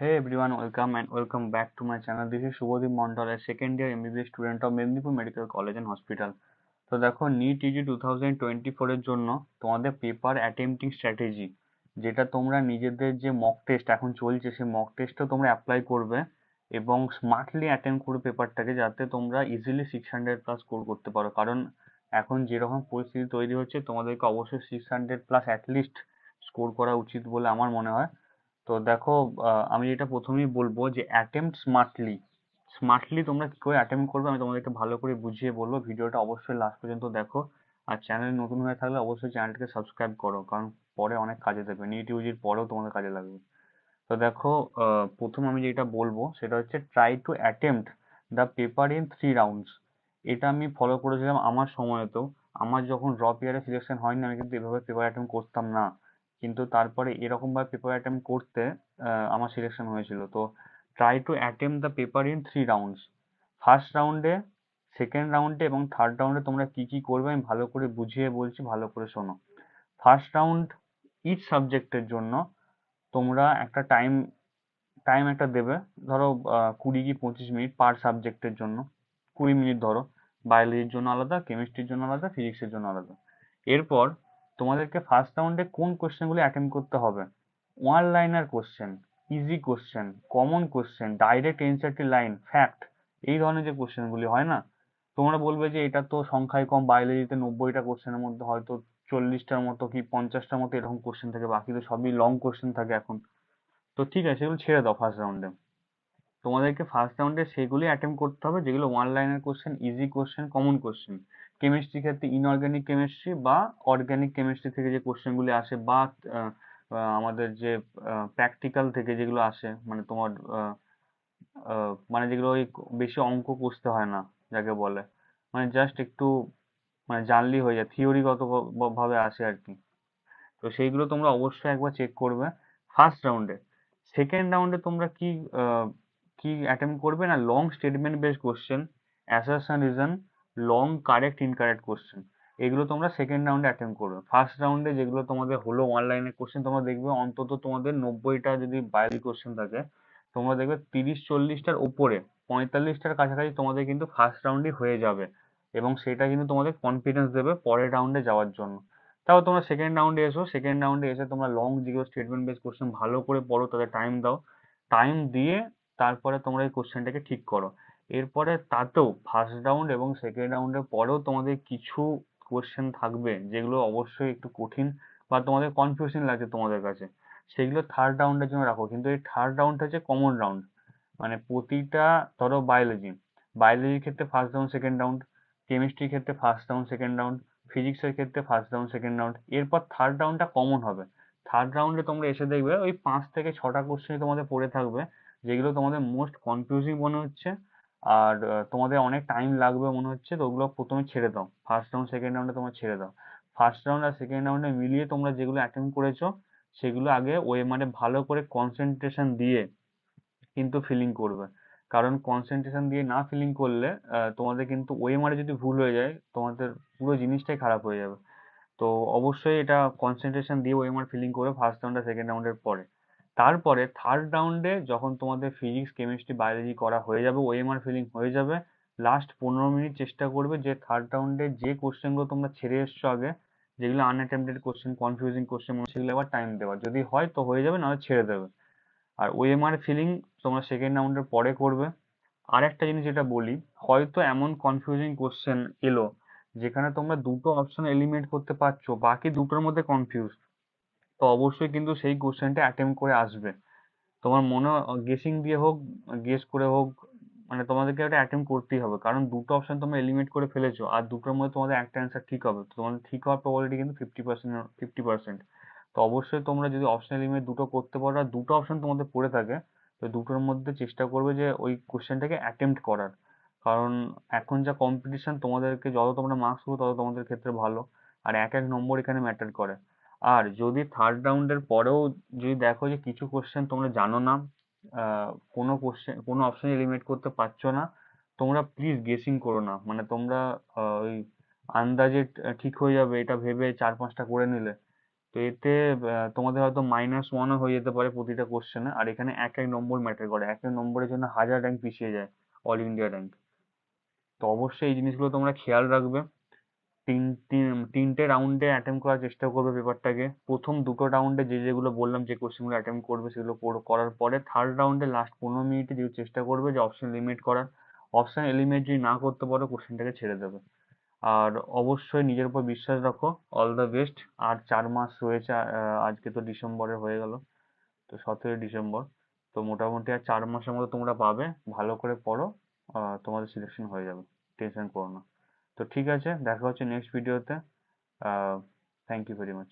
Hey everyone, welcome and welcome back to my channel. This is Shubhodip Mondal, a second year MBBS student of Medinipur medical college and hospital. তো দেখো, NEET easy 2024 এর জন্য তোমাদের paper attempting strategy, যেটা তোমরা নিজেদের যে mock test এখন চলছে সেই মক টেস্টও তোমরা অ্যাপ্লাই করবে এবং স্মার্টলি অ্যাটেম্প করবে পেপারটাকে, যাতে তোমরা ইজিলি 600+ স্কোর করতে পারো। কারণ এখন যেরকম পরিস্থিতি তৈরি হচ্ছে, তোমাদেরকে অবশ্যই 600+ অ্যাটলিস্ট স্কোর করা উচিত বলে আমার মনে হয়। তো দেখো, আমি যেটা প্রথমেই বলবো যে অ্যাটেম্পট স্মার্টলি। স্মার্টলি তোমরা কি করে অ্যাটেম্প করবে আমি তোমাদেরকে ভালো করে বুঝিয়ে বলবো। ভিডিওটা অবশ্যই লাস্ট পর্যন্ত দেখো। আর চ্যানেল নতুন হয়ে থাকলে অবশ্যই চ্যানেলটাকে সাবস্ক্রাইব করো, কারণ পরে অনেক কাজে দেবে, নিট ইউজির পরেও তোমাদের কাজে লাগবে। তো দেখো, প্রথম আমি যেটা বলবো সেটা হচ্ছে try to attempt the paper in 3 rounds. এটা আমি ফলো করেছিলাম আমার সময়তেও। আমার যখন ড্রপ ইয়ারে সিলেকশন হয়নি, আমি কিন্তু এভাবে পেপার অ্যাটেম্প করতাম না, কিন্তু তারপরে এরকম ভাবে পেপার অ্যাটেম্প করতে আমার সিলেকশন হয়েছিল। তো try to attempt the paper in 3 rounds. First রাউন্ডে, সেকেন্ড রাউন্ডে এবং থার্ড রাউন্ডে তোমরা কি কি করবে আমি ভালো করে বুঝিয়ে বলছি, ভালো করে শোনো। ফার্স্ট রাউন্ড, ইচ সাবজেক্টের জন্য তোমরা একটা টাইম টাইম একটা দেবে। ধরো 20 কি 25 মিনিট পার সাবজেক্টের জন্য। 20 মিনিট ধরো। বায়োলজির জন্য আলাদা, কেমিস্ট্রির জন্য আলাদা, ফিজিক্সের জন্য আলাদা। এরপর তোমাদেরকে ফার্স্ট রাউন্ডে কোন কোশ্চেনগুলি অ্যাটেন্ড করতে হবে? One liner question, easy question, common question, direct NCERT line, fact, এই ধরনের যে কোশ্চেনগুলি হয় না, তোমরা বলবে যে এটা তো সংখ্যায় কম, বায়োলজিতে 90টা কোশ্চেনের মধ্যে হয়তো 40টার মতো কি 50টার মতো এরকম কোশ্চেন থাকে, বাকি তো সবই লং কোশ্চেন থাকে এখন। তো ঠিক আছে, সেগুলো ছেড়ে দাও ফার্স্ট রাউন্ডে। তোমাদেরকে ফার্স্ট রাউন্ডে সেগুলি অ্যাটেম্প করতে হবে যেগুলো ওয়ান লাইনের question, easy question, common question. Chemistry ক্ষেত্রে ইনঅর্গানিক কেমিস্ট্রি বা অর্গানিক কেমিস্ট্রি থেকে যে কোশ্চেনগুলি আসে, বা আমাদের যে প্র্যাকটিক্যাল থেকে যেগুলো আসে, মানে তোমার মানে যেগুলো ওই বেশি অঙ্ক কষতে হয় না, যাকে বলে মানে জাস্ট একটু মানে জানলেই হয়ে যায়, থিওরিগত ভাবে আসে আর কি। তো সেইগুলো তোমরা অবশ্যই একবার চেক করবে ফার্স্ট রাউন্ডে। সেকেন্ড রাউন্ডে তোমরা কি অ্যাটেম্প করবে না, long statement based question, assertion reason, long correct incorrect question, এগুলো তোমরা সেকেন্ড রাউন্ডে অ্যাটেম্প করবে। ফার্স্ট রাউন্ডে যেগুলো তোমাদের হলো ওয়ান লাইনের কোশ্চেন, তোমরা দেখবে অন্তত তোমাদের 90টা যদি বায়োলজি কোশ্চেন থাকে, তোমরা দেখবে 30-40টার উপরে, 45টার কাছাকাছি তোমাদের কিন্তু ফার্স্ট রাউন্ডই হয়ে যাবে, এবং সেটা কিন্তু তোমাদের কনফিডেন্স দেবে পরের রাউন্ডে যাওয়ার জন্য। তাও তোমরা সেকেন্ড রাউন্ডে এসো, সেকেন্ড রাউন্ডে এসে তোমরা লং যেগুলো স্টেটমেন্ট বেস কোশ্চেন ভালো করে পড়ো, তাদের টাইম দাও। টাইম দিয়ে তারপরে তোমরা এই কোশ্চেনটাকে ঠিক করো। এরপরে তাতেও ফার্স্ট রাউন্ড এবং সেকেন্ড রাউন্ডের পরেও তোমাদের কিছু কোশ্চেন থাকবে যেগুলো অবশ্যই একটু কঠিন বা তোমাদের কনফিউশন লাগছে তোমাদের কাছে, সেগুলো থার্ড রাউন্ডের জন্য রাখো। কিন্তু এই থার্ড রাউন্ড হচ্ছে কমন রাউন্ড, মানে প্রতিটা, ধরো বায়োলজির ক্ষেত্রে ফার্স্ট রাউন্ড সেকেন্ড রাউন্ড, কেমিস্ট্রির ক্ষেত্রে ফার্স্ট রাউন্ড সেকেন্ড রাউন্ড, ফিজিক্সের ক্ষেত্রে ফার্স্ট রাউন্ড সেকেন্ড রাউন্ড, এরপর থার্ড রাউন্ডটা কমন হবে। থার্ড রাউন্ডে তোমরা এসে দেখবে ওই 5 থেকে 6টা কোশ্চেন তোমাদের পড়ে থাকবে, যেগুলো তোমাদের মোস্ট কনফিউজিং মনে হচ্ছে আর তোমাদের অনেক টাইম লাগবে মনে হচ্ছে, তো ওগুলো প্রথমে ছেড়ে দাও। ফার্স্ট রাউন্ড সেকেন্ড রাউন্ডে তোমরা ছেড়ে দাও। ফার্স্ট রাউন্ড আর সেকেন্ড রাউন্ডে মিলিয়ে তোমরা যেগুলো অ্যাটেন্ড করেছো সেগুলো আগে ওএমআর ভালো করে কনসেন্ট্রেশন দিয়ে কিন্তু ফিলিং করবে। কারণ কনসেন্ট্রেশন দিয়ে না ফিলিং করলে তোমাদের কিন্তু ওএমআর যদি ভুল হয়ে যায়, তোমাদের পুরো জিনিসটাই খারাপ হয়ে যাবে। তো অবশ্যই এটা কনসেন্ট্রেশন দিয়ে ওএমআর ফিলিং করবে ফার্স্ট রাউন্ড আর সেকেন্ড রাউন্ডের পরে। তারপরে থার্ড রাউন্ডে যখন তোমাদের ফিজিক্স কেমিস্ট্রি বায়োলজি করা হয়ে যাবে, ওএমআর ফিলিং হয়ে যাবে, লাস্ট 15 মিনিট চেষ্টা করবে যে থার্ড রাউন্ডে যে কোশ্চেনগুলো তোমরা ছেড়ে এসছো আগে, যেগুলো আনঅ্যাটেম্পটেড কোশ্চেন, কনফিউজিং কোশ্চেন, সেগুলো আবার টাইম দেওয়া, যদি হয় তো হয়ে যাবে, নাহলে ছেড়ে দেবে। আর ওএমআর ফিলিং তোমরা সেকেন্ড রাউন্ডের পরে করবে। আর একটা জিনিস যেটা বলি, হয়তো এমন কনফিউজিং কোশ্চেন এলো যেখানে তোমরা দুটো অপশন এলিমিনেট করতে পারছো, বাকি দুটোর মধ্যে কনফিউজ, তো অবশ্যই কিন্তু সেই কোশ্চেনটা অ্যাটেম্প করে আসবে। তোমার মনে গেসিং দিয়ে হোক, গেস করে হোক, মানে তোমাদেরকে একটা অ্যাটেম্প করতেই হবে, কারণ দুটো অপশন তোমরা এলিমিনেট করে ফেলেছো আর দুটোর মধ্যে তোমাদের একটা অ্যান্সার ঠিক হবে, তো তোমাদের ঠিক হওয়ার প্রবাবিলিটি কিন্তু 50%, 50%। তো অবশ্যই তোমরা যদি অপশন এলিমিনেট দুটো করতে পারো আর দুটো অপশন তোমাদের পড়ে থাকে, তো দুটোর মধ্যে চেষ্টা করবে যে ওই কোশ্চেনটাকে অ্যাটেম্প্ট করার। কারণ এখন যা কম্পিটিশন, তোমাদেরকে যত তোমরা মার্কস করো তত তোমাদের ক্ষেত্রে ভালো। আর এক এক নম্বর এখানে ম্যাটার করে। আর যদি থার্ড রাউন্ডের পরেও যদি দেখো যে কিছু কোশ্চেন তোমরা জানো না, কোনো কোশ্চেন, কোনো অপশন এলিমিনেট করতে পারছো না, তোমরা প্লিজ গেসিং করো না। মানে তোমরা ওই আন্দাজে ঠিক হয়ে যাবে এটা ভেবে 4-5টা করে নিলে, তো এতে তোমাদের হয়তো -1ও হয়ে যেতে পারে প্রতিটা কোশ্চেনে, আর এখানে এক এক নম্বর ম্যাটার করে, এক এক নম্বরের জন্য 1000 র্যাঙ্ক পিছিয়ে যায় অল ইন্ডিয়া র্যাঙ্ক। তো অবশ্যই এই জিনিসগুলো তোমরা খেয়াল রাখবে। তিনটে রাউন্ডে অ্যাটেম্প করার চেষ্টা করবে পেপারটাকে। প্রথম দুটো রাউন্ডে যেগুলো বললাম, যে কোশ্চেনগুলো অ্যাটেম্প করবে সেগুলো করার পরে থার্ড রাউন্ডে লাস্ট 15 মিনিটে যে চেষ্টা করবে যে অপশন লিমিট করার। অপশন এলিমিনেট যদি না করতে পারো কোশ্চেনটাকে ছেড়ে দেবে। আর অবশ্যই নিজের উপর বিশ্বাস রাখো। All the best. আর 4 মাস রয়েছে, আজকে তো ডিসেম্বরে হয়ে গেল, তো 17ই ডিসেম্বর। তো মোটামুটি আর 4 মাসের মতো তোমরা পাবে। ভালো করে পড়ো, তোমাদের সিলেকশন হয়ে যাবে, টেনশন করো না। তো ঠিক আছে, দেখা হচ্ছে নেক্সট ভিডিওতে। Thank you very much.